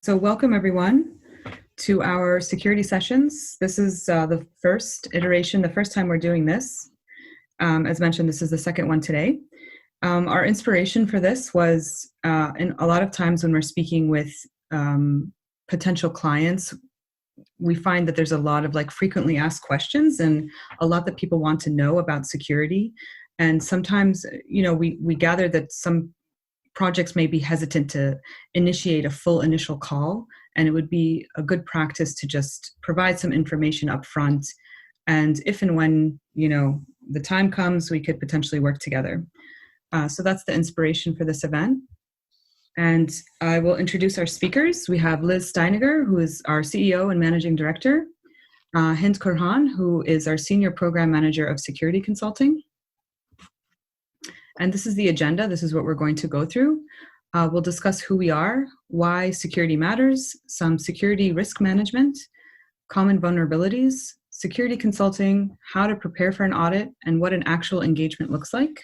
So welcome everyone to our security sessions. This is the first iteration, the first time we're doing this. As mentioned, this is the second one today. Our inspiration for this was in a lot of times when we're speaking with potential clients, we find that there's a lot of frequently asked questions and a lot that people want to know about security. And sometimes, we gather that some projects may be hesitant to initiate a full initial call, and it would be a good practice to just provide some information up front. And if and when, the time comes, we could potentially work together. So that's the inspiration for this event. And I will introduce our speakers. We have Liz Steiniger, who is our CEO and Managing Director, Hind Korhan, who is our Senior Program Manager of Security Consulting. And this is the agenda. This is what we're going to go through. We'll discuss who we are, why security matters, some security risk management, common vulnerabilities, security consulting, how to prepare for an audit, and what an actual engagement looks like.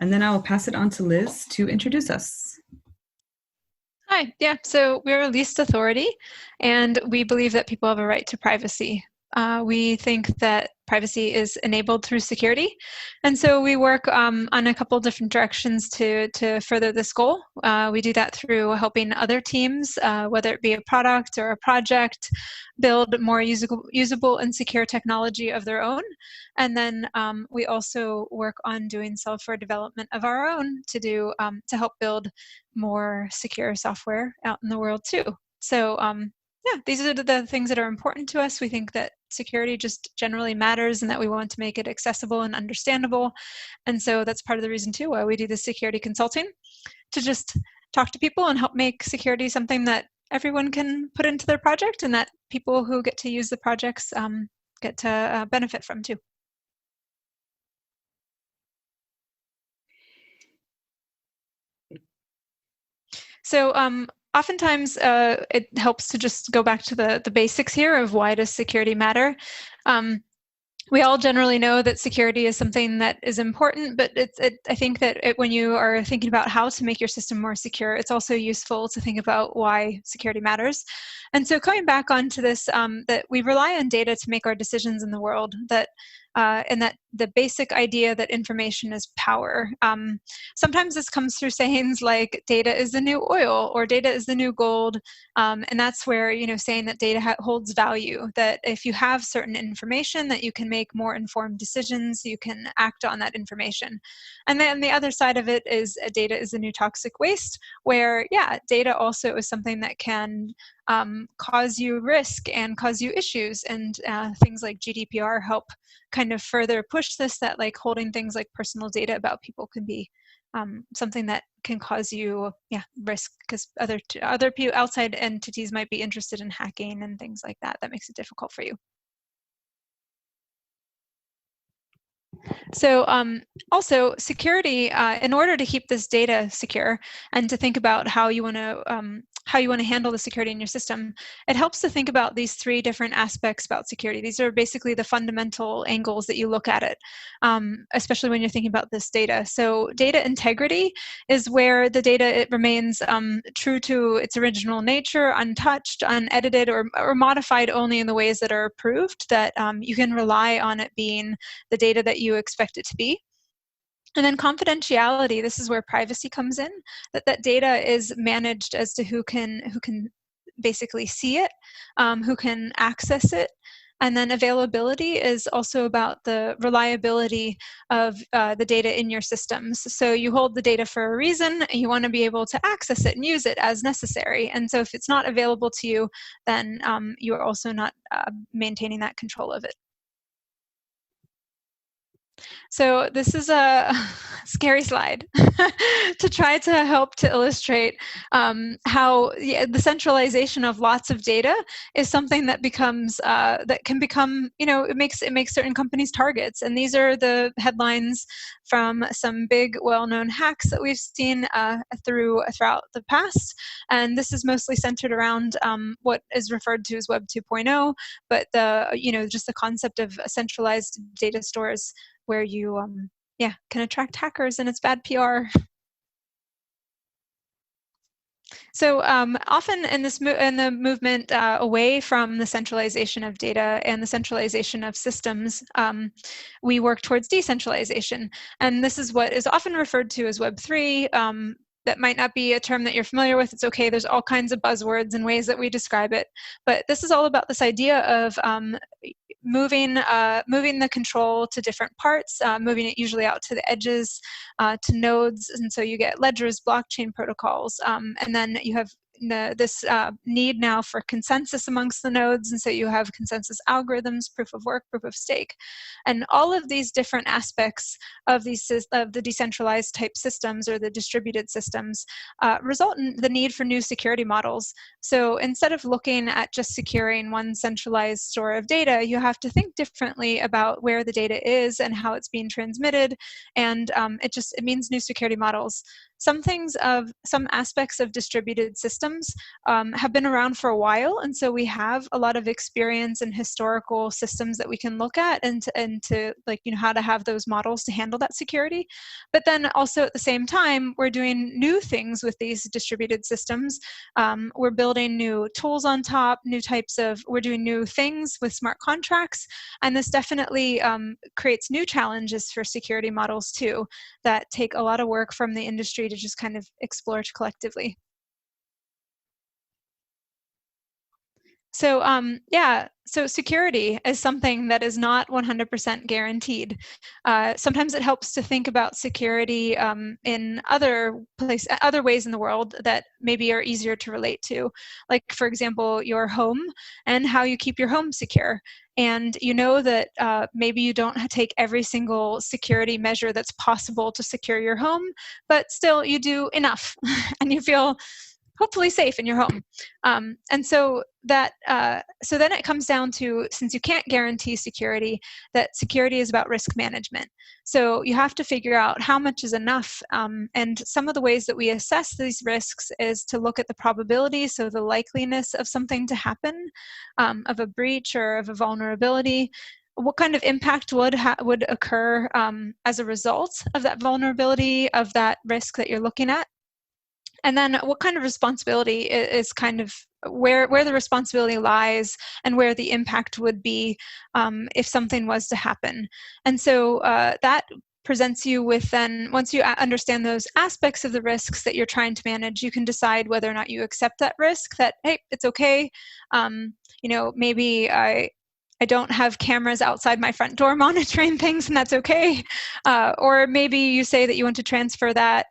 And then I will pass it on to Liz to introduce us. Hi, yeah, so we're a leased authority, and we believe that people have a right to privacy. We think that privacy is enabled through security, and so we work on a couple different directions to further this goal. We do that through helping other teams, whether it be a product or a project, build more usable and secure technology of their own. And then we also work on doing software development of our own to help build more secure software out in the world too. So yeah, these are the things that are important to us. We think that security just generally matters and that we want to make it accessible and understandable. And so that's part of the reason too why we do this security consulting, to just talk to people and help make security something that everyone can put into their project and that people who get to use the projects get to benefit from too. So oftentimes, it helps to just go back to the basics here of why does security matter. We all generally know that security is something that is important, but I think that when you are thinking about how to make your system more secure, it's also useful to think about why security matters. And so coming back onto this, that we rely on data to make our decisions in the world, and that the basic idea that information is power. Sometimes this comes through sayings like data is the new oil or data is the new gold. And that's where, saying that data holds value, that if you have certain information that you can make more informed decisions, you can act on that information. And then the other side of it is data is the new toxic waste, where, yeah, data also is something that can cause you risk and cause you issues. And things like GDPR help kind of further push this, that holding things like personal data about people can be something that can cause you risk, because other people, outside entities, might be interested in hacking and things like that. That makes it difficult for you. So also security, in order to keep this data secure and to think about how you want to handle the security in your system, it helps to think about these three different aspects about security. These are basically the fundamental angles that you look at it, especially when you're thinking about this data. So data integrity is where the data remains true to its original nature, untouched, unedited, or modified only in the ways that are approved, that you can rely on it being the data that you expect it to be. And then confidentiality, this is where privacy comes in, that data is managed as to who can basically see it, who can access it. And then availability is also about the reliability of the data in your systems. So you hold the data for a reason, and you want to be able to access it and use it as necessary. And so if it's not available to you, then you are also not maintaining that control of it. So this is a scary slide to try to help to illustrate how the centralization of lots of data is something that becomes that can become, it makes certain companies targets. And these are the headlines from some big, well-known hacks that we've seen throughout the past. And this is mostly centered around what is referred to as Web 2.0, but just the concept of centralized data stores where you can attract hackers, and it's bad PR. So often in the movement away from the centralization of data and the centralization of systems, we work towards decentralization. And this is what is often referred to as Web3. That might not be a term that you're familiar with. It's okay. There's all kinds of buzzwords and ways that we describe it. But this is all about this idea of moving the control to different parts, moving it usually out to the edges, to nodes, and so you get ledgers, blockchain protocols, and then you have this need now for consensus amongst the nodes, and so you have consensus algorithms, proof of work, proof of stake, and all of these different aspects of the decentralized type systems or the distributed systems result in the need for new security models. So instead of looking at just securing one centralized store of data, you have to think differently about where the data is and how it's being transmitted, and it means new security models. Some aspects of distributed systems have been around for a while, and so we have a lot of experience in historical systems that we can look at and to like, how to have those models to handle that security. But then also at the same time, we're doing new things with these distributed systems. We're building new tools on top, we're doing new things with smart contracts, and this definitely creates new challenges for security models too, that take a lot of work from the industry to just kind of explore collectively. So so security is something that is not 100% guaranteed. Sometimes it helps to think about security in other ways in the world that maybe are easier to relate to. Like, for example, your home and how you keep your home secure. And you know that maybe you don't take every single security measure that's possible to secure your home, but still you do enough and you feel hopefully safe in your home. And so that so then it comes down to, since you can't guarantee security, that security is about risk management. So you have to figure out how much is enough. And some of the ways that we assess these risks is to look at the probability, so the likeliness of something to happen, of a breach or of a vulnerability. What kind of impact would occur as a result of that vulnerability, of that risk that you're looking at? And then what kind of responsibility is kind of where the responsibility lies and where the impact would be if something was to happen. And so that presents you with, then once you understand those aspects of the risks that you're trying to manage, you can decide whether or not you accept that risk, that, hey, it's okay. Maybe I don't have cameras outside my front door monitoring things, and that's okay. Or maybe you say that you want to transfer that.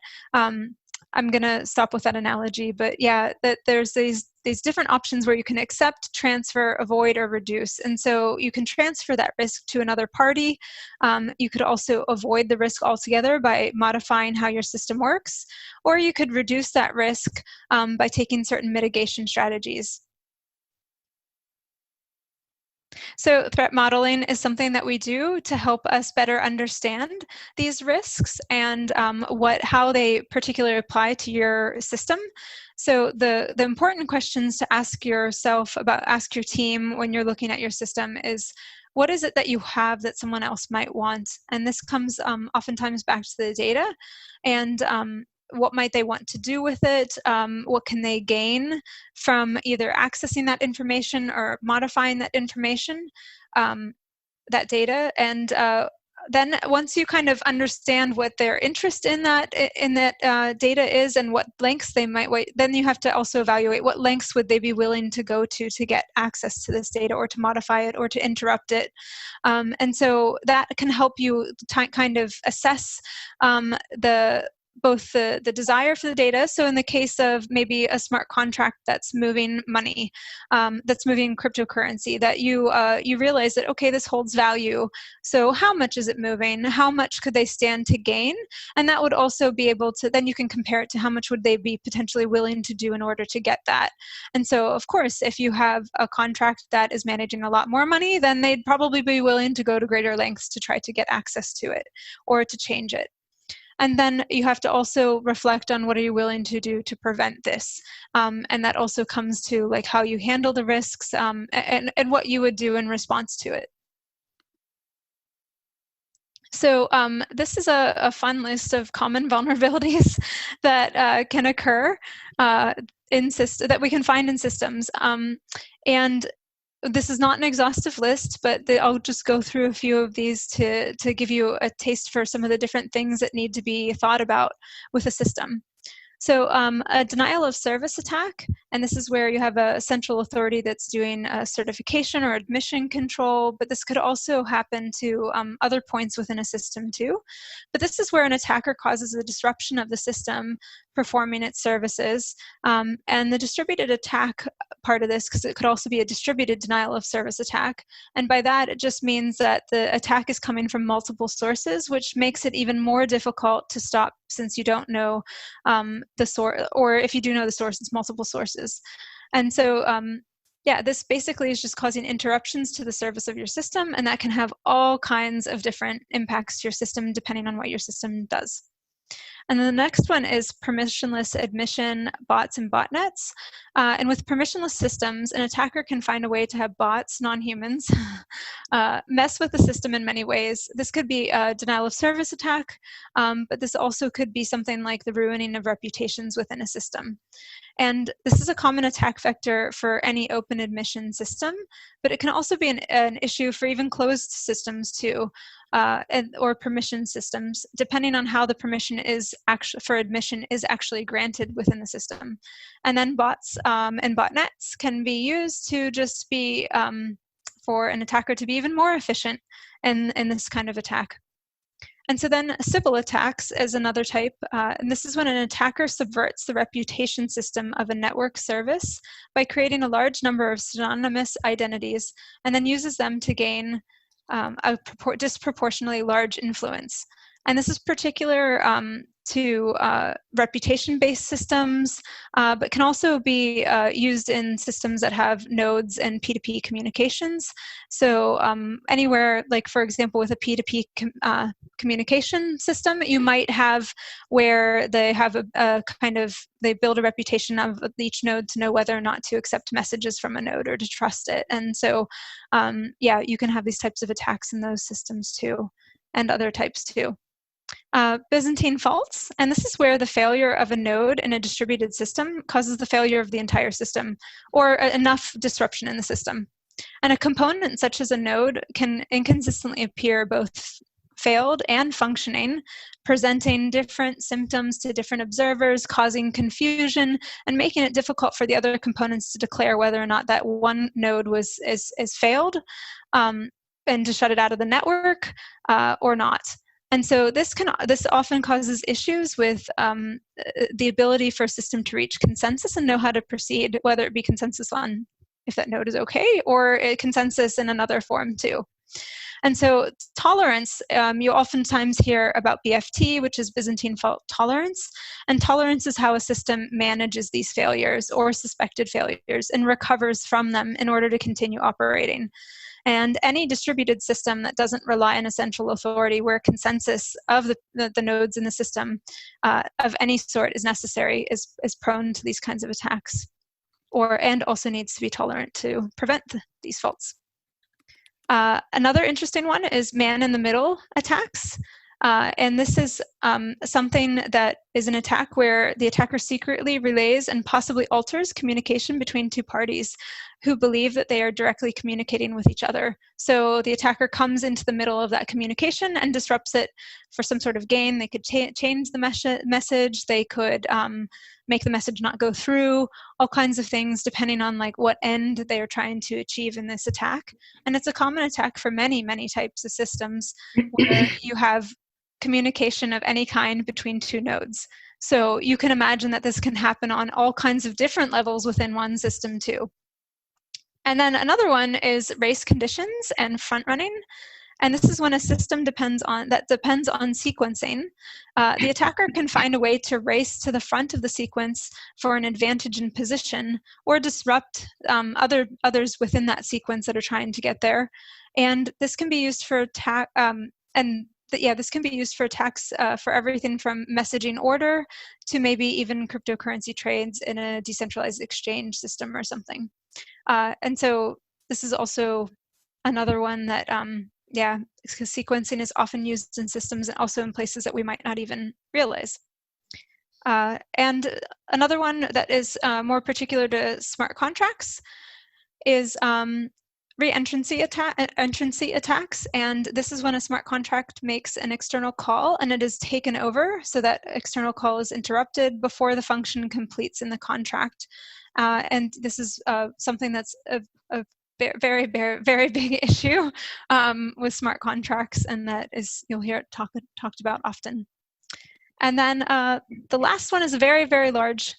I'm going to stop with that analogy, but yeah, that there's these different options where you can accept, transfer, avoid, or reduce. And so you can transfer that risk to another party. You could also avoid the risk altogether by modifying how your system works, or you could reduce that risk by taking certain mitigation strategies. So threat modeling is something that we do to help us better understand these risks and how they particularly apply to your system. So the important questions to ask yourself ask your team when you're looking at your system is, what is it that you have that someone else might want? And this comes oftentimes back to the data, and what might they want to do with it? What can they gain from either accessing that information or modifying that information, that data? And then once you kind of understand what their interest in that data is and what lengths they might wait, then you have to also evaluate what lengths would they be willing to go to get access to this data, or to modify it, or to interrupt it. And so that can help you kind of assess both the desire for the data. So in the case of maybe a smart contract that's moving money, that's moving cryptocurrency, that you realize that, okay, this holds value. So how much is it moving? How much could they stand to gain? And that would also be able to, then you can compare it to how much would they be potentially willing to do in order to get that. And so, of course, if you have a contract that is managing a lot more money, then they'd probably be willing to go to greater lengths to try to get access to it or to change it. And then you have to also reflect on what are you willing to do to prevent this. And that also comes to like how you handle the risks and what you would do in response to it. So this is a fun list of common vulnerabilities that can occur. that we can find in systems. And this is not an exhaustive list, but I'll just go through a few of these to give you a taste for some of the different things that need to be thought about with a system. So a denial of service attack, and this is where you have a central authority that's doing a certification or admission control, but this could also happen to other points within a system too. But this is where an attacker causes a disruption of the system performing its services. And the distributed attack part of this, because it could also be a distributed denial of service attack. And by that, it just means that the attack is coming from multiple sources, which makes it even more difficult to stop since you don't know the source, or if you do know the source, it's multiple sources. And so, yeah, this basically is just causing interruptions to the service of your system, and that can have all kinds of different impacts to your system depending on what your system does. And then the next one is permissionless admission, bots, and botnets. And with permissionless systems, an attacker can find a way to have bots, non-humans, mess with the system in many ways. This could be a denial of service attack, but this also could be something like the ruining of reputations within a system. And this is a common attack vector for any open admission system, but it can also be an issue for even closed systems too, or permission systems, depending on how the permission is for admission is actually granted within the system. And then bots and botnets can be used to just be for an attacker to be even more efficient in this kind of attack. And so then Sybil attacks is another type, and this is when an attacker subverts the reputation system of a network service by creating a large number of synonymous identities and then uses them to gain a disproportionately large influence. And this is particular to reputation-based systems, but can also be used in systems that have nodes and P2P communications. So anywhere, like for example, with a P2P communication system, you might have where they have they build a reputation of each node to know whether or not to accept messages from a node or to trust it. And so, yeah, you can have these types of attacks in those systems too, and other types too. Byzantine faults, and this is where the failure of a node in a distributed system causes the failure of the entire system, or enough disruption in the system. And a component such as a node can inconsistently appear both failed and functioning, presenting different symptoms to different observers, causing confusion, and making it difficult for the other components to declare whether or not that one node is failed, and to shut it out of the network or not. And so this often causes issues with the ability for a system to reach consensus and know how to proceed, whether it be consensus on if that node is okay, or a consensus in another form too. And so tolerance, you oftentimes hear about BFT, which is Byzantine fault tolerance. And tolerance is how a system manages these failures or suspected failures and recovers from them in order to continue operating. And any distributed system that doesn't rely on a central authority where consensus of the nodes in the system of any sort is necessary is prone to these kinds of attacks, and also needs to be tolerant to prevent these faults. Another interesting one is man-in-the-middle attacks. And this is something that is an attack where the attacker secretly relays and possibly alters communication between two parties who believe that they are directly communicating with each other. So the attacker comes into the middle of that communication and disrupts it for some sort of gain. They could change the message. They could make the message not go through, all kinds of things depending on like what end they are trying to achieve in this attack. And it's a common attack for many, many types of systems where you have communication of any kind between two nodes. So you can imagine that this can happen on all kinds of different levels within one system too. And then another one is race conditions and front running. And this is when a system depends on sequencing. The attacker can find a way to race to the front of the sequence for an advantage in position, or disrupt others within that sequence that are trying to get there. And this can be used for this can be used for attacks for everything from messaging order to maybe even cryptocurrency trades in a decentralized exchange system or something. And so this is also another one that, because sequencing is often used in systems and also in places that we might not even realize. And another one that is more particular to smart contracts is re-entrancy attacks. And this is when a smart contract makes an external call and it is taken over, so that external call is interrupted before the function completes in the contract. And this is something that's a very, very, very big issue with smart contracts, and that is, you'll hear it talked about often. And then the last one is a very, very large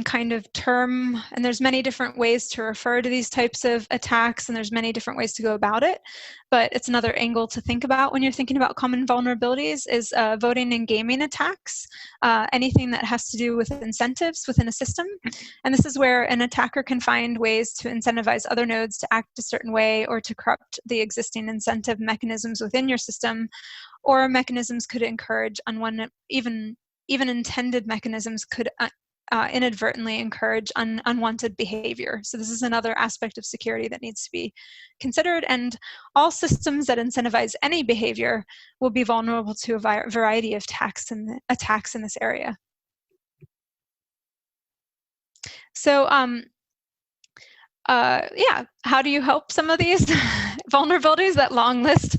kind of term, and there's many different ways to refer to these types of attacks, and there's many different ways to go about it, but it's another angle to think about when you're thinking about common vulnerabilities is voting and gaming attacks, anything that has to do with incentives within a system. And this is where an attacker can find ways to incentivize other nodes to act a certain way or to corrupt the existing incentive mechanisms within your system, or mechanisms could encourage even intended mechanisms could inadvertently encourage unwanted behavior. So this is another aspect of security that needs to be considered, and all systems that incentivize any behavior will be vulnerable to a variety of attacks in this area. So yeah, how do you help some of these vulnerabilities, that long list?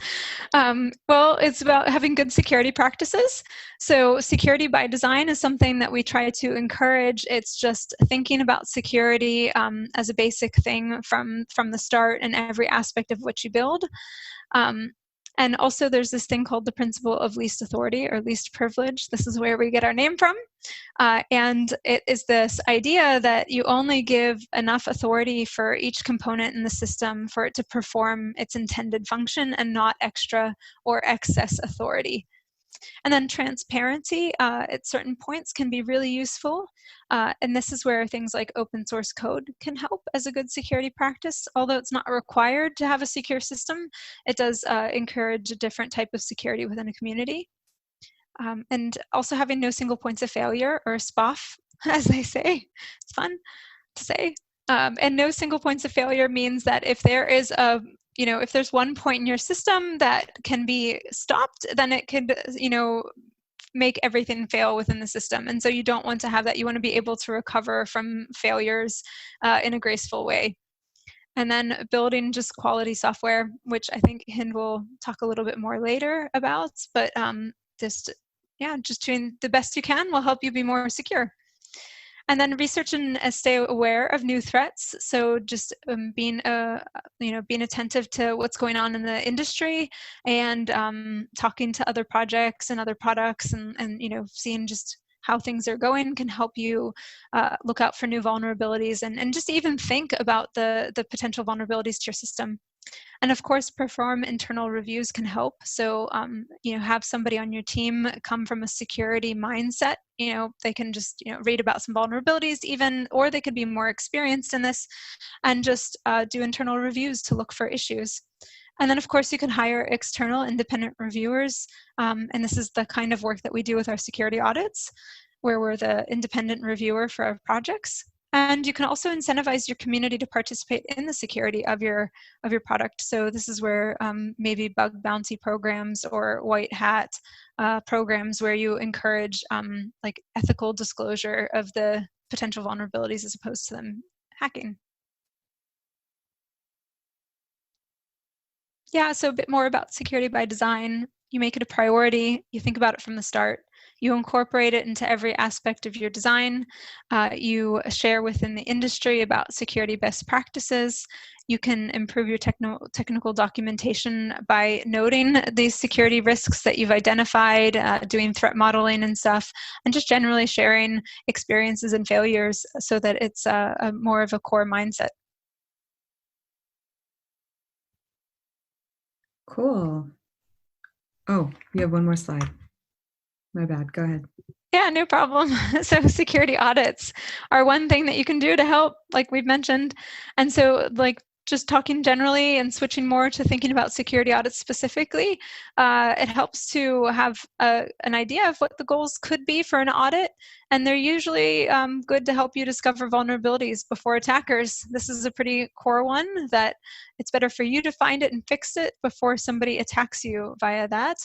Well, it's about having good security practices. So security by design is something that we try to encourage. It's just thinking about security as a basic thing from the start in every aspect of what you build. And also there's this thing called the principle of least authority or least privilege. This is where we get our name from. And it is this idea that you only give enough authority for each component in the system for it to perform its intended function, and not extra or excess authority. And then transparency at certain points can be really useful. And this is where things like open source code can help as a good security practice. Although it's not required to have a secure system, it does encourage a different type of security within a community. And also having no single points of failure, or SPOF, as they say. It's fun to say. And no single points of failure means that if there is if there's one point in your system that can be stopped, then it could, make everything fail within the system. And so you don't want to have that. You want to be able to recover from failures in a graceful way. And then building just quality software, which I think Hind will talk a little bit more later about, but just doing the best you can will help you be more secure. And then research and stay aware of new threats. So just being attentive to what's going on in the industry, and talking to other projects and other products, and seeing just how things are going can help you look out for new vulnerabilities, and just even think about the potential vulnerabilities to your system. And of course, perform internal reviews can help. So, have somebody on your team come from a security mindset. They can just, read about some vulnerabilities even, or they could be more experienced in this, and just do internal reviews to look for issues. And then, of course, you can hire external independent reviewers. And this is the kind of work that we do with our security audits, where we're the independent reviewer for our projects. And you can also incentivize your community to participate in the security of your product. So this is where maybe bug bounty programs or white hat programs, where you encourage like ethical disclosure of the potential vulnerabilities as opposed to them hacking. Yeah, so a bit more about security by design. You make it a priority. You think about it from the start. You incorporate it into every aspect of your design. You share within the industry about security best practices. You can improve your technical documentation by noting these security risks that you've identified, doing threat modeling and stuff, and just generally sharing experiences and failures so that it's a more of a core mindset. Cool. Oh, you have one more slide. My bad. Go ahead. Yeah, no problem. So security audits are one thing that you can do to help, like we've mentioned. And so like just talking generally and switching more to thinking about security audits specifically, it helps to have an idea of what the goals could be for an audit. And they're usually good to help you discover vulnerabilities before attackers. This is a pretty core one, that it's better for you to find it and fix it before somebody attacks you via that.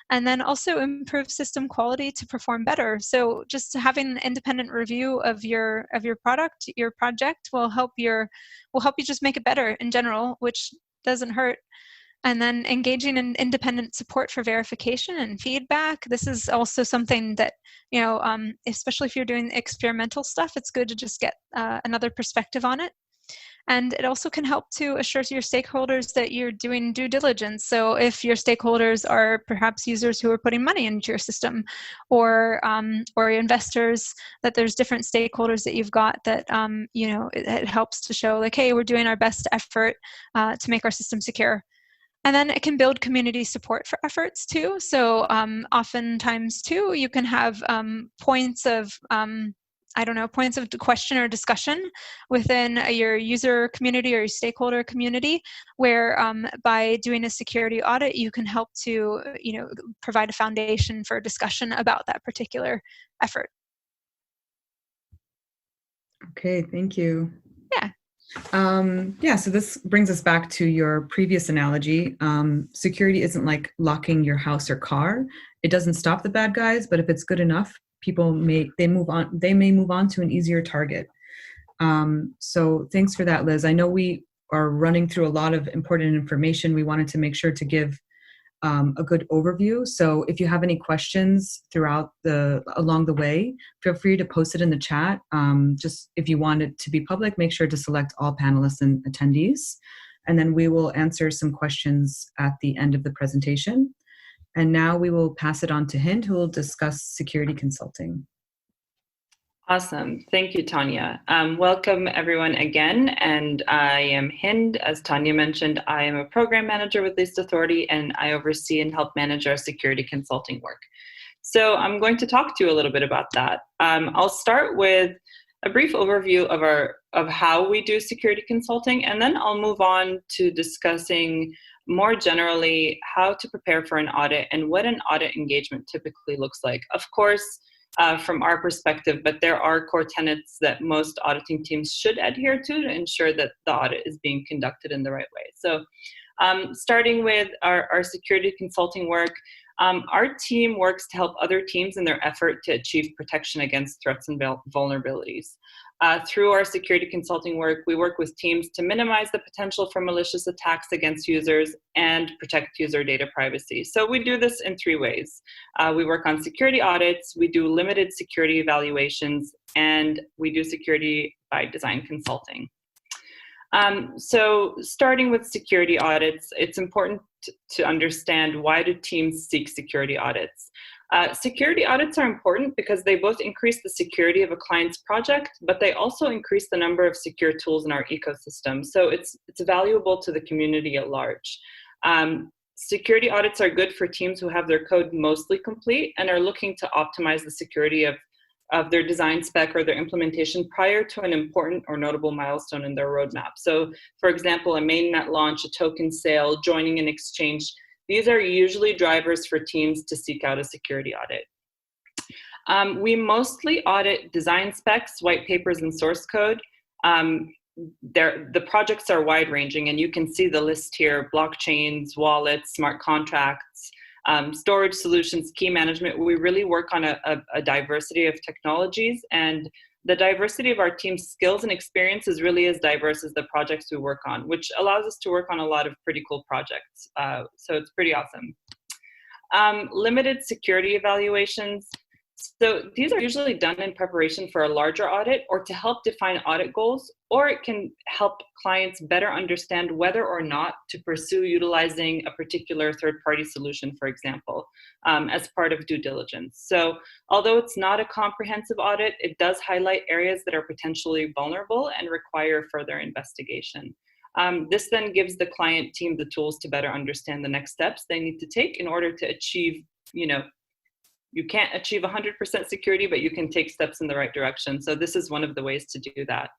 And then also improve system quality to perform better. So just having an independent review of your product, your project, will help you just make it better in general, which doesn't hurt. And then engaging in independent support for verification and feedback. This is also something that, especially if you're doing experimental stuff, it's good to just get another perspective on it. And it also can help to assure your stakeholders that you're doing due diligence. So if your stakeholders are perhaps users who are putting money into your system, or investors, that there's different stakeholders that you've got that, it helps to show like, hey, we're doing our best effort to make our system secure. And then it can build community support for efforts too. So oftentimes too, you can have points of question or discussion within your user community or your stakeholder community, where by doing a security audit, you can help to, provide a foundation for discussion about that particular effort. Okay, thank you. Yeah. So this brings us back to your previous analogy. Security isn't like locking your house or car. It doesn't stop the bad guys, but if it's good enough, people may move on to an easier target. So thanks for that, Liz. I know we are running through a lot of important information. We wanted to make sure to give a good overview. So if you have any questions along the way, feel free to post it in the chat. Just if you want it to be public, make sure to select all panelists and attendees, and then we will answer some questions at the end of the presentation. And now we will pass it on to Hind, who will discuss security consulting. Awesome. Thank you, Tanya. Welcome everyone again. And I am Hind. As Tanya mentioned, I am a program manager with Least Authority, and I oversee and help manage our security consulting work. So I'm going to talk to you a little bit about that. I'll start with a brief overview of how we do security consulting, and then I'll move on to discussing more generally how to prepare for an audit and what an audit engagement typically looks like. Of course, from our perspective, but there are core tenets that most auditing teams should adhere to ensure that the audit is being conducted in the right way. So starting with our security consulting work, our team works to help other teams in their effort to achieve protection against threats and vulnerabilities. Through our security consulting work, we work with teams to minimize the potential for malicious attacks against users and protect user data privacy. So we do this in three ways. We work on security audits, we do limited security evaluations, and we do security by design consulting. So starting with security audits, it's important to understand, why do teams seek security audits? Security audits are important because they both increase the security of a client's project, but they also increase the number of secure tools in our ecosystem. So it's valuable to the community at large. Security audits are good for teams who have their code mostly complete and are looking to optimize the security of their design spec or their implementation prior to an important or notable milestone in their roadmap. So for example, a mainnet launch, a token sale, joining an exchange, these are usually drivers for teams to seek out a security audit. We mostly audit design specs, white papers, and source code. The projects are wide-ranging, and you can see the list here: blockchains, wallets, smart contracts, storage solutions, key management. We really work on a diversity of technologies, and the diversity of our team's skills and experience is really as diverse as the projects we work on, which allows us to work on a lot of pretty cool projects. So it's pretty awesome. Limited security evaluations. So these are usually done in preparation for a larger audit or to help define audit goals, or it can help clients better understand whether or not to pursue utilizing a particular third-party solution, for example, as part of due diligence. So although it's not a comprehensive audit, it does highlight areas that are potentially vulnerable and require further investigation. This then gives the client team the tools to better understand the next steps they need to take in order to achieve, you can't achieve 100% security, but you can take steps in the right direction. So this is one of the ways to do that.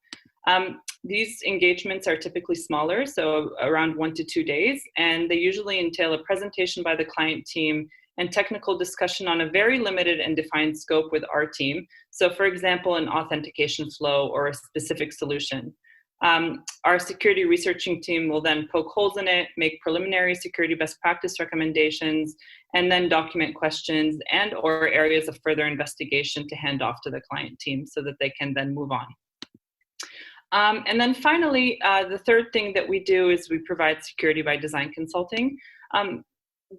These engagements are typically smaller, so around 1 to 2 days, and they usually entail a presentation by the client team and technical discussion on a very limited and defined scope with our team. So for example, an authentication flow or a specific solution. Our security researching team will then poke holes in it, make preliminary security best practice recommendations, and then document questions and or areas of further investigation to hand off to the client team so that they can then move on. And then finally, the third thing that we do is we provide security by design consulting.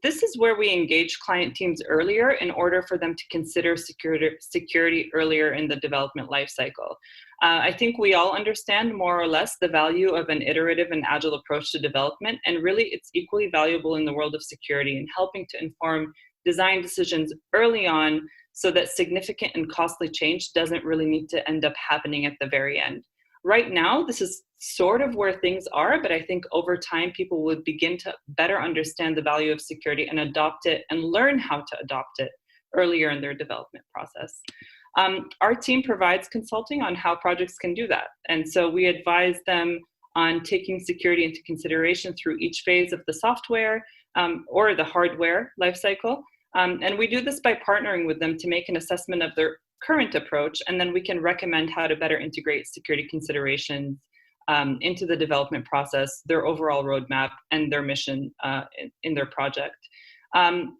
This is where we engage client teams earlier in order for them to consider security earlier in the development lifecycle. I think we all understand more or less the value of an iterative and agile approach to development, and really it's equally valuable in the world of security in helping to inform design decisions early on so that significant and costly change doesn't really need to end up happening at the very end. Right now, this is sort of where things are, but I think over time, people would begin to better understand the value of security and adopt it and learn how to adopt it earlier in their development process. Our team provides consulting on how projects can do that. And so we advise them on taking security into consideration through each phase of the software or the hardware lifecycle. And we do this by partnering with them to make an assessment of their current approach, and then we can recommend how to better integrate security considerations into the development process, their overall roadmap, and their mission in their project.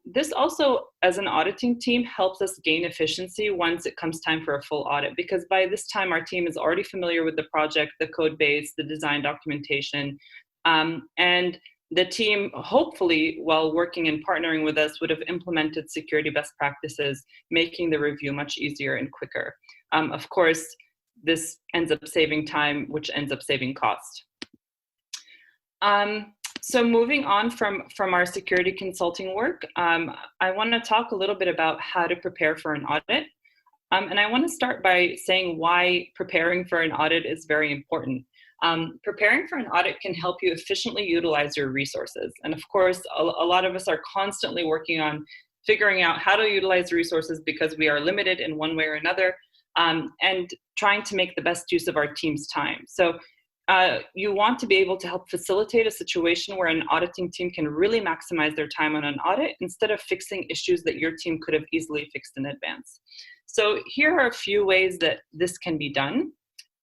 This also, as an auditing team, helps us gain efficiency once it comes time for a full audit, because by this time our team is already familiar with the project, the code base, the design documentation, and the team, hopefully, while working and partnering with us, would have implemented security best practices, making the review much easier and quicker. Of course, this ends up saving time, which ends up saving cost. So moving on from our security consulting work, I want to talk a little bit about how to prepare for an audit. And I want to start by saying why preparing for an audit is very important. Preparing for an audit can help you efficiently utilize your resources. And of course, a lot of us are constantly working on figuring out how to utilize resources because we are limited in one way or another, and trying to make the best use of our team's time. So you want to be able to help facilitate a situation where an auditing team can really maximize their time on an audit instead of fixing issues that your team could have easily fixed in advance. So here are a few ways that this can be done.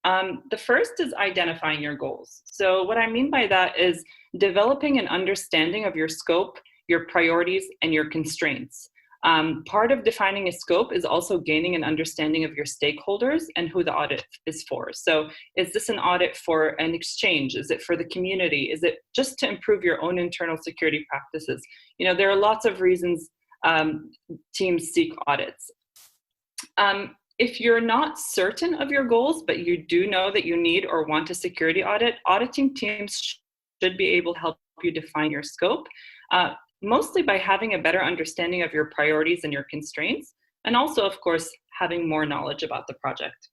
The first is identifying your goals. So what I mean by that is developing an understanding of your scope, your priorities, and your constraints. Part of defining a scope is also gaining an understanding of your stakeholders and who the audit is for. So is this an audit for an exchange? Is it for the community? Is it just to improve your own internal security practices? You know, there are lots of reasons teams seek audits. If you're not certain of your goals, but you do know that you need or want a security audit, auditing teams should be able to help you define your scope, mostly by having a better understanding of your priorities and your constraints, and also, of course, having more knowledge about the project.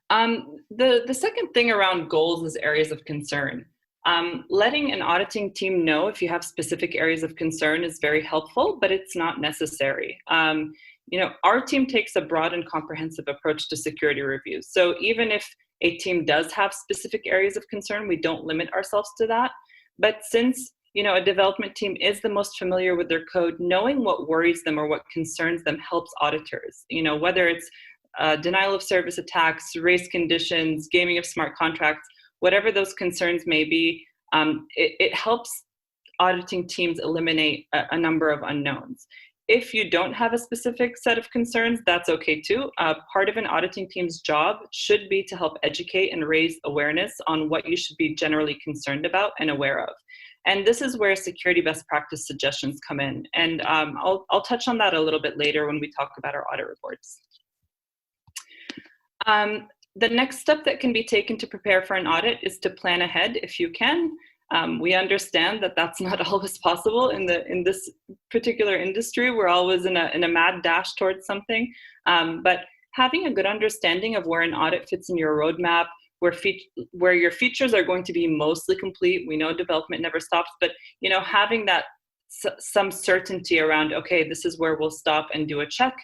The second thing around goals is areas of concern. Letting an auditing team know if you have specific areas of concern is very helpful, but it's not necessary. You know, our team takes a broad and comprehensive approach to security reviews. So even if a team does have specific areas of concern, we don't limit ourselves to that. But since, you know, a development team is the most familiar with their code, knowing what worries them or what concerns them helps auditors. You know, whether it's denial of service attacks, race conditions, gaming of smart contracts, whatever those concerns may be, it helps auditing teams eliminate a number of unknowns. If you don't have a specific set of concerns, that's okay too. Part of an auditing team's job should be to help educate and raise awareness on what you should be generally concerned about and aware of. And this is where security best practice suggestions come in. And I'll touch on that a little bit later when we talk about our audit reports. The next step that can be taken to prepare for an audit is to plan ahead if you can. We understand that that's not always possible in this particular industry. We're always in a mad dash towards something. But having a good understanding of where an audit fits in your roadmap, where your features are going to be mostly complete. We know development never stops, but you know, having that some certainty around, okay, this is where we'll stop and do a check,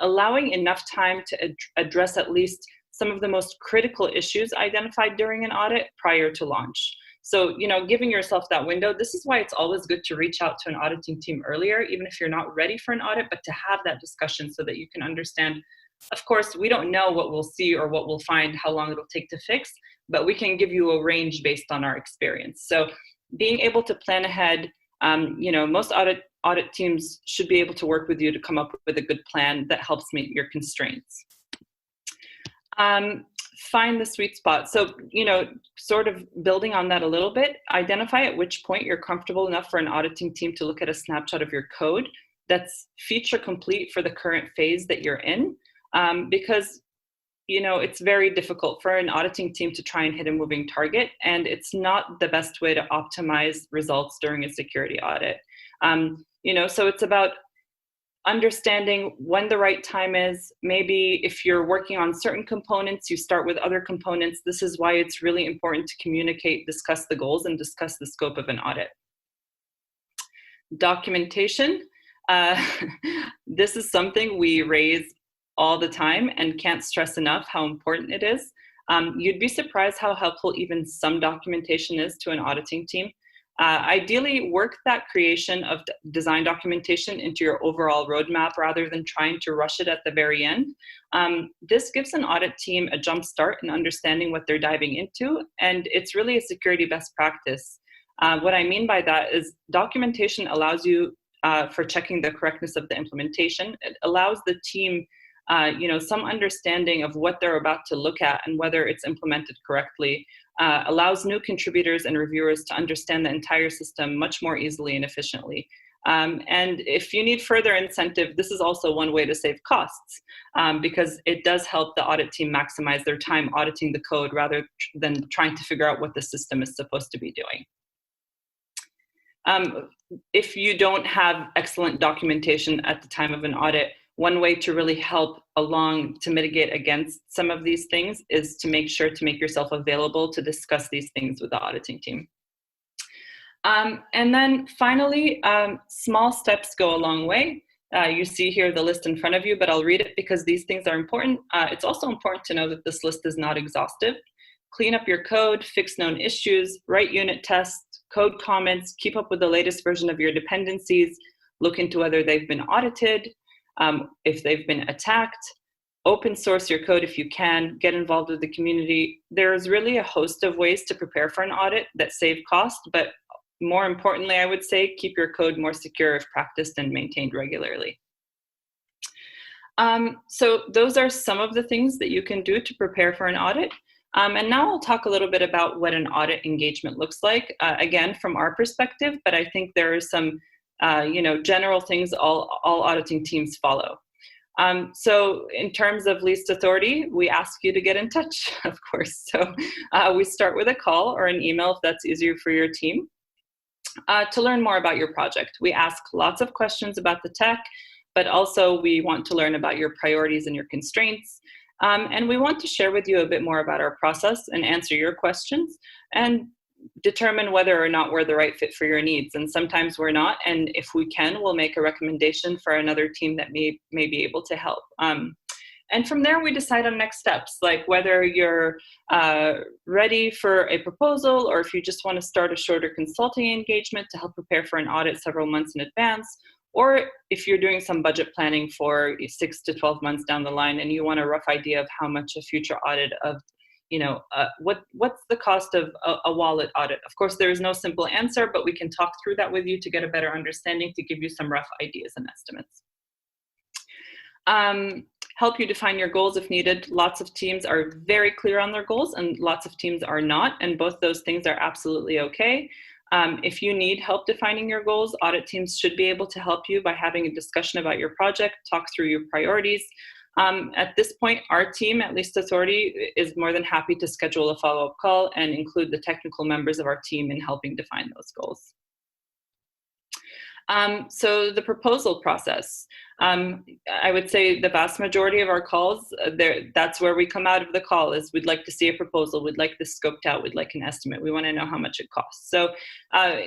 allowing enough time to address at least some of the most critical issues identified during an audit prior to launch. So, giving yourself that window, this is why it's always good to reach out to an auditing team earlier, even if you're not ready for an audit, but to have that discussion so that you can understand. Of course, we don't know what we'll see or what we'll find, how long it'll take to fix, but we can give you a range based on our experience. So being able to plan ahead, most audit teams should be able to work with you to come up with a good plan that helps meet your constraints. Find the sweet spot. So, sort of building on that a little bit, identify at which point you're comfortable enough for an auditing team to look at a snapshot of your code that's feature complete for the current phase that you're in. Because, it's very difficult for an auditing team to try and hit a moving target, and it's not the best way to optimize results during a security audit. So it's about understanding when the right time is. Maybe if you're working on certain components, you start with other components. This is why it's really important to communicate, discuss the goals, and discuss the scope of an audit. Documentation. This is something we raise all the time and can't stress enough how important it is. You'd be surprised how helpful even some documentation is to an auditing team. Ideally, work that creation of design documentation into your overall roadmap rather than trying to rush it at the very end. This gives an audit team a jump start in understanding what they're diving into, and it's really a security best practice. What I mean by that is documentation allows you for checking the correctness of the implementation. It allows the team some understanding of what they're about to look at and whether it's implemented correctly. Allows new contributors and reviewers to understand the entire system much more easily and efficiently. And if you need further incentive, this is also one way to save costs, because it does help the audit team maximize their time auditing the code rather than trying to figure out what the system is supposed to be doing. If you don't have excellent documentation at the time of an audit, one way to really help along to mitigate against some of these things is to make sure to make yourself available to discuss these things with the auditing team. And then finally, small steps go a long way. You see here the list in front of you, but I'll read it because these things are important. It's also important to know that this list is not exhaustive. Clean up your code, fix known issues, write unit tests, code comments, keep up with the latest version of your dependencies, look into whether they've been audited, if they've been attacked, open source your code if you can, get involved with the community. There's really a host of ways to prepare for an audit that save cost, but more importantly, I would say keep your code more secure if practiced and maintained regularly. So those are some of the things that you can do to prepare for an audit. And now I'll talk a little bit about what an audit engagement looks like, again, from our perspective, but I think there are some general things all auditing teams follow. So in terms of least authority, we ask you to get in touch, of course. So we start with a call or an email if that's easier for your team. To learn more about your project, we ask lots of questions about the tech, but also we want to learn about your priorities and your constraints. And we want to share with you a bit more about our process and answer your questions and determine whether or not we're the right fit for your needs. And sometimes we're not. And if we can, we'll make a recommendation for another team that may be able to help. And from there, we decide on next steps, like whether you're ready for a proposal or if you just want to start a shorter consulting engagement to help prepare for an audit several months in advance, or if you're doing some budget planning for 6 to 12 months down the line and you want a rough idea of how much a future audit of, what's the cost of a wallet audit? Of course, there is no simple answer, but we can talk through that with you to get a better understanding, to give you some rough ideas and estimates. Help you define your goals if needed. Lots of teams are very clear on their goals and lots of teams are not, and both those things are absolutely okay. If you need help defining your goals, audit teams should be able to help you by having a discussion about your project, talk through your priorities. At this point, our team at Least Authority is more than happy to schedule a follow-up call and include the technical members of our team in helping define those goals. So the proposal process, I would say the vast majority of our calls, that's where we come out of the call is we'd like to see a proposal, we'd like this scoped out, we'd like an estimate, we want to know how much it costs. So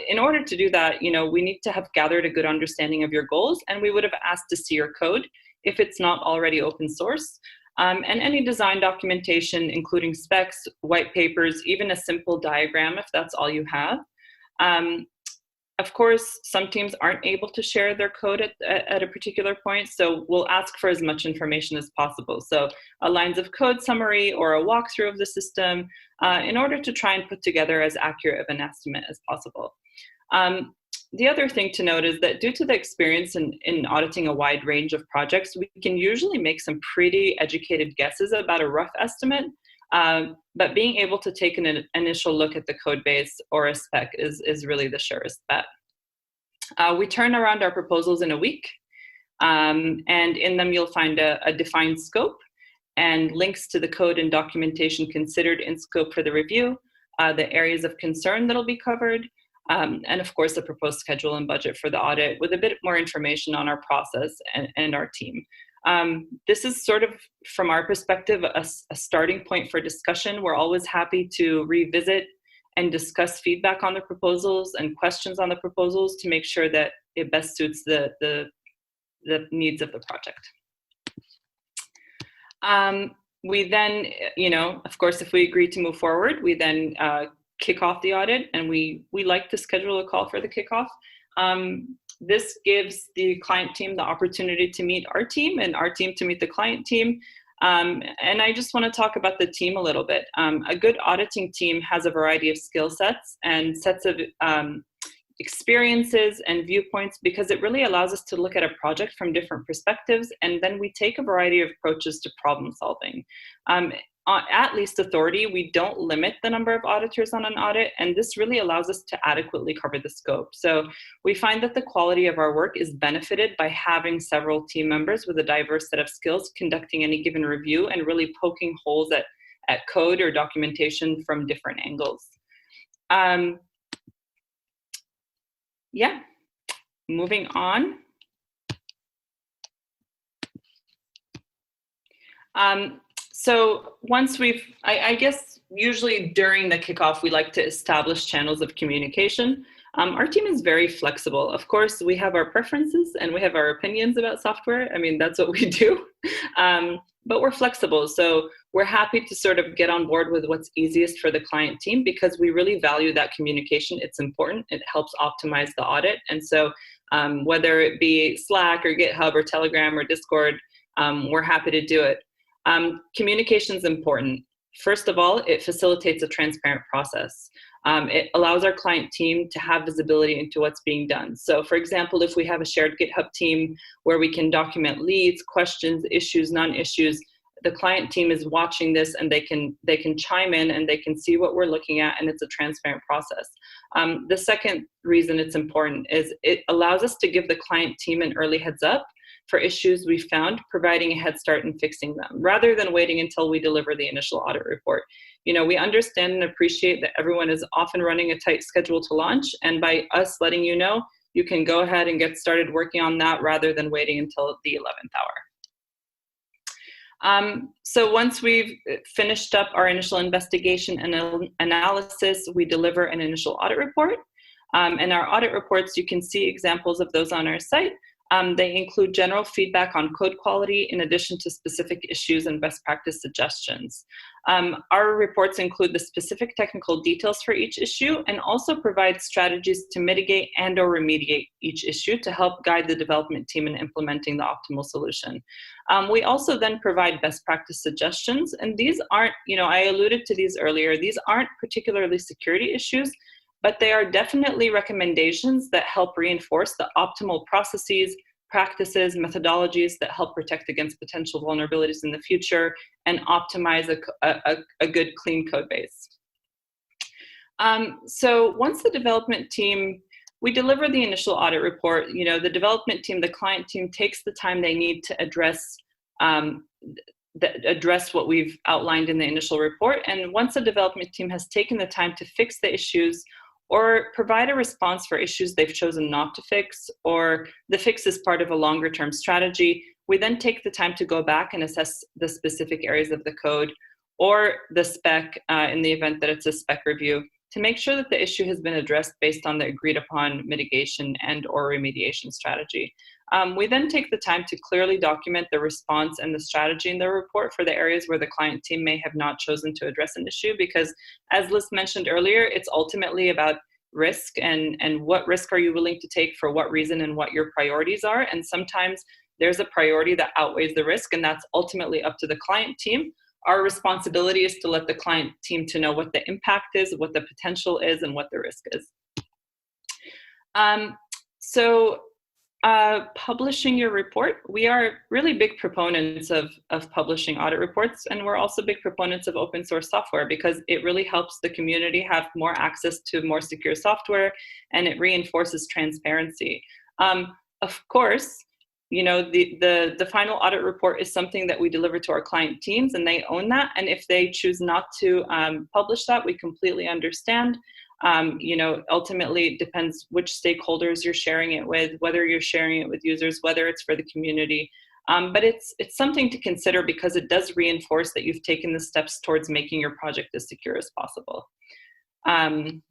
in order to do that, we need to have gathered a good understanding of your goals, and we would have asked to see your code if it's not already open source. and any design documentation, including specs, white papers, even a simple diagram if that's all you have. Of course, some teams aren't able to share their code at a particular point, so we'll ask for as much information as possible. So a lines of code summary or a walkthrough of the system in order to try and put together as accurate of an estimate as possible. The other thing to note is that due to the experience in auditing a wide range of projects, we can usually make some pretty educated guesses about a rough estimate. But being able to take an initial look at the code base or a spec is really the surest bet. We turn around our proposals in a week, and in them you'll find a defined scope and links to the code and documentation considered in scope for the review, the areas of concern that'll be covered, and of course the proposed schedule and budget for the audit with a bit more information on our process and our team. This is sort of, from our perspective, a starting point for discussion. We're always happy to revisit and discuss feedback on the proposals and questions on the proposals to make sure that it best suits the needs of the project. We then, of course, if we agree to move forward, we then kick off the audit, and we like to schedule a call for the kickoff. This gives the client team the opportunity to meet our team and our team to meet the client team. And I just want to talk about the team a little bit. A good auditing team has a variety of skill sets and sets of experiences and viewpoints, because it really allows us to look at a project from different perspectives, and then we take a variety of approaches to problem solving. At least authority, we don't limit the number of auditors on an audit, and this really allows us to adequately cover the scope. So we find that the quality of our work is benefited by having several team members with a diverse set of skills conducting any given review and really poking holes at code or documentation from different angles. Yeah, moving on. So once I guess usually during the kickoff, we like to establish channels of communication. Our team is very flexible. Of course, we have our preferences and we have our opinions about software. I mean, that's what we do. But we're flexible. So we're happy to sort of get on board with what's easiest for the client team, because we really value that communication. It's important. It helps optimize the audit. And so whether it be Slack or GitHub or Telegram or Discord, we're happy to do it. Communication is important. First of all, it facilitates a transparent process. It allows our client team to have visibility into what's being done. So for example, if we have a shared GitHub team where we can document leads, questions, issues, non-issues, the client team is watching this and they can chime in and they can see what we're looking at, and it's a transparent process. The second reason it's important is it allows us to give the client team an early heads up for issues we found, providing a head start in fixing them, rather than waiting until we deliver the initial audit report. We understand and appreciate that everyone is often running a tight schedule to launch, and by us letting you know, you can go ahead and get started working on that rather than waiting until the 11th hour. So once we've finished up our initial investigation and analysis, we deliver an initial audit report. And our audit reports, you can see examples of those on our site. They include general feedback on code quality in addition to specific issues and best practice suggestions. Our reports include the specific technical details for each issue and also provide strategies to mitigate and or remediate each issue to help guide the development team in implementing the optimal solution. We also then provide best practice suggestions, and these aren't, I alluded to these earlier, these aren't particularly security issues, but they are definitely recommendations that help reinforce the optimal processes, practices, methodologies that help protect against potential vulnerabilities in the future and optimize a good, clean code base. So once the development team, we deliver the initial audit report, the development team, the client team takes the time they need to address what we've outlined in the initial report. And once the development team has taken the time to fix the issues or provide a response for issues they've chosen not to fix, or the fix is part of a longer term strategy, we then take the time to go back and assess the specific areas of the code or the spec in the event that it's a spec review to make sure that the issue has been addressed based on the agreed upon mitigation and or remediation strategy. We then take the time to clearly document the response and the strategy in the report for the areas where the client team may have not chosen to address an issue, because as Liz mentioned earlier, it's ultimately about risk and what risk are you willing to take for what reason and what your priorities are. And sometimes there's a priority that outweighs the risk, and that's ultimately up to the client team. Our responsibility is to let the client team to know what the impact is, what the potential is, and what the risk is. Publishing your report. We are really big proponents of publishing audit reports, and we're also big proponents of open source software because it really helps the community have more access to more secure software, and it reinforces transparency. Of course, the final audit report is something that we deliver to our client teams, and they own that. And if they choose not to publish that, we completely understand. Ultimately it depends which stakeholders you're sharing it with, whether you're sharing it with users, whether it's for the community. But it's something to consider because it does reinforce that you've taken the steps towards making your project as secure as possible. And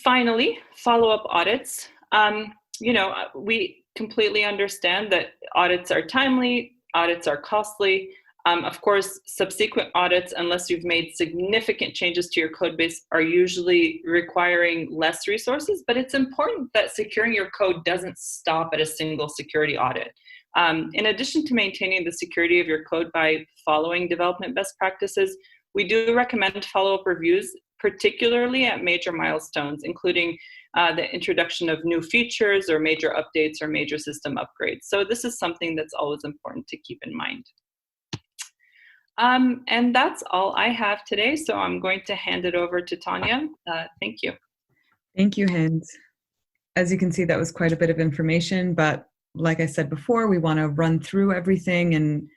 finally, follow-up audits. We completely understand that audits are timely, audits are costly. Of course, subsequent audits, unless you've made significant changes to your code base, are usually requiring less resources, but it's important that securing your code doesn't stop at a single security audit. In addition to maintaining the security of your code by following development best practices, we do recommend follow-up reviews, particularly at major milestones, including the introduction of new features or major updates or major system upgrades. So this is something that's always important to keep in mind. And that's all I have today. So I'm going to hand it over to Tanya. Thank you. Thank you, Hind. As you can see, that was quite a bit of information, but like I said before, we want to run through everything, and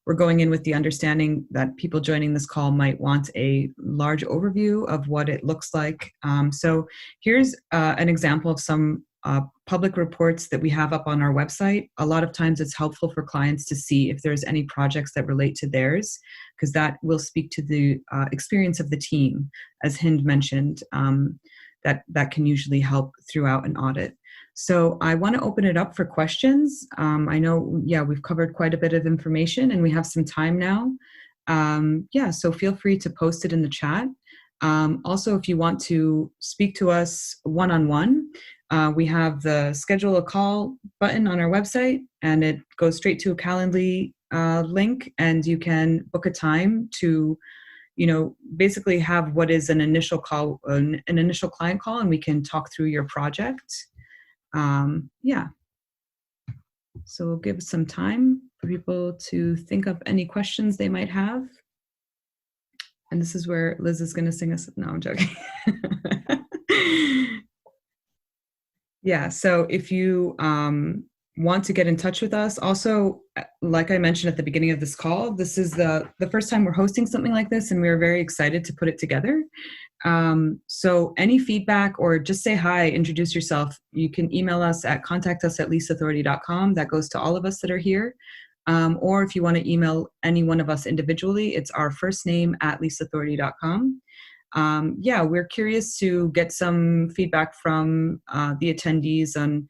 we're going in with the understanding that people joining this call might want a large overview of what it looks like. So here's an example of some public reports that we have up on our website. A lot of times it's helpful for clients to see if there's any projects that relate to theirs, because that will speak to the experience of the team, as Hind mentioned, that can usually help throughout an audit. So I want to open it up for questions. I know, we've covered quite a bit of information and we have some time now. So feel free to post it in the chat. Also, if you want to speak to us one-on-one, we have the schedule a call button on our website, and it goes straight to a Calendly link, and you can book a time to, basically have what is an initial call, an initial client call, and we can talk through your project. So we'll give some time for people to think of any questions they might have. And this is where Liz is going to sing us. No, I'm joking. So if you want to get in touch with us, also, like I mentioned at the beginning of this call, this is the first time we're hosting something like this, and we're very excited to put it together. So any feedback, or just say hi, introduce yourself, you can email us at contactus@leaseauthority.com. That goes to all of us that are here. Or if you want to email any one of us individually, it's our first name @leaseauthority.com. We're curious to get some feedback from the attendees on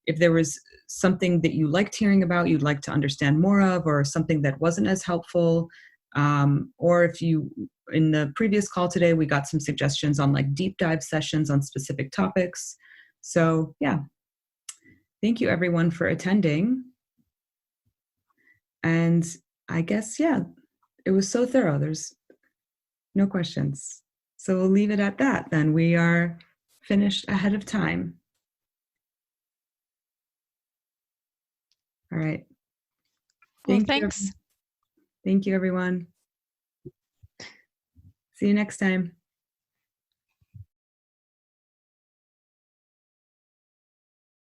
if there was something that you liked hearing about, you'd like to understand more of, or something that wasn't as helpful. Or if you, in the previous call today, we got some suggestions on like deep dive sessions on specific topics. So thank you everyone for attending. And I guess, it was so thorough. There's no questions. So we'll leave it at that then. We are finished ahead of time. All right. Thanks. Thank you, everyone. See you next time.